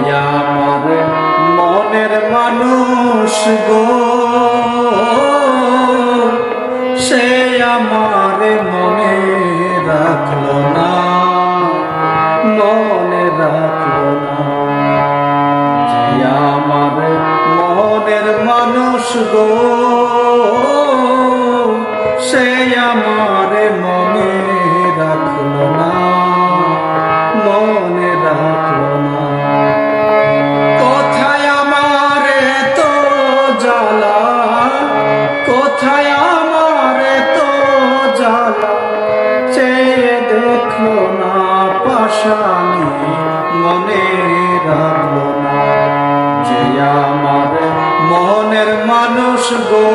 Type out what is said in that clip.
আমার মনের মানুষ গো, সে আমার মনে রাখলো না, মনে রাখলো না। যে আমার মনের মানুষ গো, সে আমার মনে রাখলো না, মনে রাখলো না। কোথায় আমার তো জ্বালা, কোথায় আমার তো জ্বালা, চেয়ে দেখলো না পাশানি, মনে রাখলো না। যে আমার মনের মানুষ গো,